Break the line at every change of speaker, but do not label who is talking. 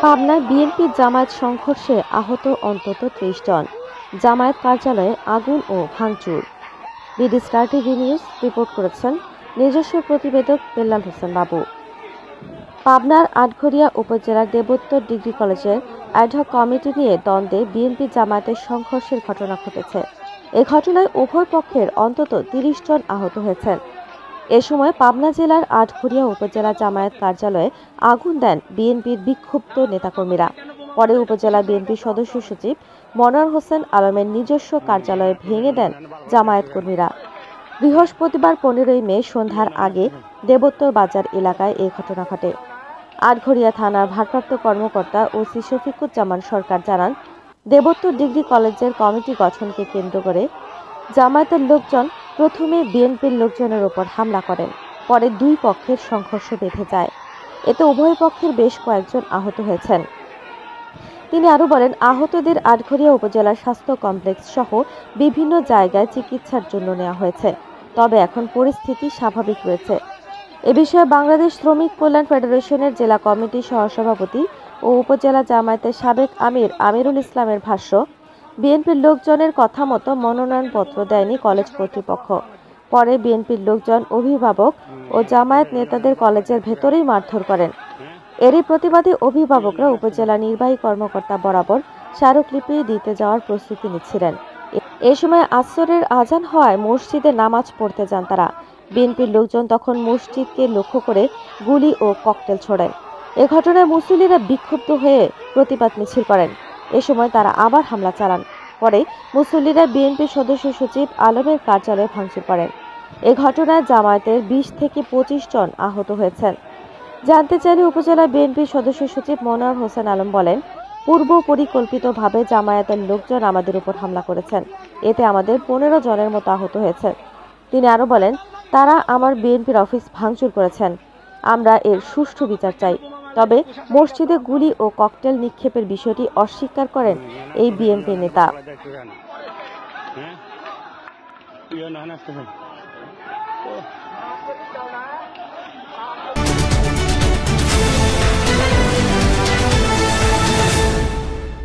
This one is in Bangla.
পাবনায় বিএনপি জামায়াত সংঘর্ষে আহত অন্তত ৩০ জন। জামায়াত কার্যালয়ে আগুন ও ভাঙচুর। BD star TV news report করেছেন নিজস্ব প্রতিবেদক বেল্লাল হোসেন বাবু। পাবনার আটঘরিয়া উপজেলার দেবোত্তর ডিগ্রি কলেজের অ্যাডহক কমিটি নিয়ে দ্বন্দ্বে বিএনপি জামায়াতের সংঘর্ষের ঘটনা ঘটেছে। এ ঘটনায় উভয় পক্ষের অন্তত ৩০ জন আহত হয়েছেন। এ সময় পাবনা জেলার আটঘরিয়া উপজেলা জামায়াত কার্যালয়ে আগুন দেন বিএনপির বিক্ষুব্ধ নেতাকর্মীরা। পরে উপজেলা বিএনপির সদস্য সচিব মনোয়ার হোসেন আলমের নিজস্ব কার্যালয়ে ভেঙে দেন জামায়াত কর্মীরা। বৃহস্পতিবার ১৫ মে সন্ধ্যার আগে দেবোত্তর বাজার এলাকায় এই ঘটনা ঘটে। আটঘরিয়া থানার ভারপ্রাপ্ত কর্মকর্তা ওসি শফিকুজ্জামান সরকার জানান, দেবোত্তর ডিগ্রি কলেজের কমিটি গঠনকে কেন্দ্র করে জামায়াতের লোকজন প্রথমে বিএনপির লোকজনের ওপর হামলা করেন। পরে দুই পক্ষের সংঘর্ষ বেঁধে যায়। এতে উভয় পক্ষের বেশ কয়েকজন আহত হয়েছেন। তিনি আরও বলেন, আহতদের আটঘরিয়া উপজেলার স্বাস্থ্য কমপ্লেক্স সহ বিভিন্ন জায়গায় চিকিৎসার জন্য নেওয়া হয়েছে। তবে এখন পরিস্থিতি স্বাভাবিক রয়েছে। এ বিষয়ে বাংলাদেশ শ্রমিক কল্যাণ ফেডারেশনের জেলা কমিটির সহসভাপতি ও উপজেলা জামায়াতের সাবেক আমির আমিরুল ইসলামের ভাষ্য, বিএনপির লোকজনের কথা মতো মনোনয়নপত্র দেয়নি কলেজ কর্তৃপক্ষ। পরে বিএনপির লোকজন অভিভাবক ও জামায়াত নেতাদের কলেজের ভেতরেই মারধর করেন। এরই প্রতিবাদে অভিভাবকরা উপজেলা নির্বাহী কর্মকর্তা বরাবর স্মারকলিপি দিতে যাওয়ার প্রস্তুতি নিচ্ছিলেন। এ সময় আসরের আজান হওয়ায় মসজিদে নামাজ পড়তে যান তারা। বিএনপির লোকজন তখন মসজিদকে লক্ষ্য করে গুলি ও ককটেল ছোড়েন। এ ঘটনায় মুসল্লিরা বিক্ষুব্ধ হয়ে প্রতিবাদ মিছিল করেন। এ সময় তারা আবার হামলা চালান। পরে মুসল্লিরা বিএনপির সদস্য সচিব আলমের কার্যালয়ে ভাঙচুর করেন। এ ঘটনায় জামায়াতের ২০ থেকে ২৫ জন আহত হয়েছেন। জানতে চাইলে উপজেলা বিএনপির সদস্য সচিব মনোয়ার হোসেন আলম বলেন, পূর্ব পরিকল্পিতভাবে জামায়াতের লোকজন আমাদের উপর হামলা করেছেন। এতে আমাদের ১৫ জনের মতো আহত হয়েছে। তিনি আরও বলেন, তারা আমার বিএনপির অফিস ভাঙচুর করেছেন। আমরা এর সুষ্ঠু বিচার চাই। তবে মসজিদে গুলি ও ককটেল নিক্ষেপের বিষয়টি অস্বীকার করেন এই বিএনপি নেতা।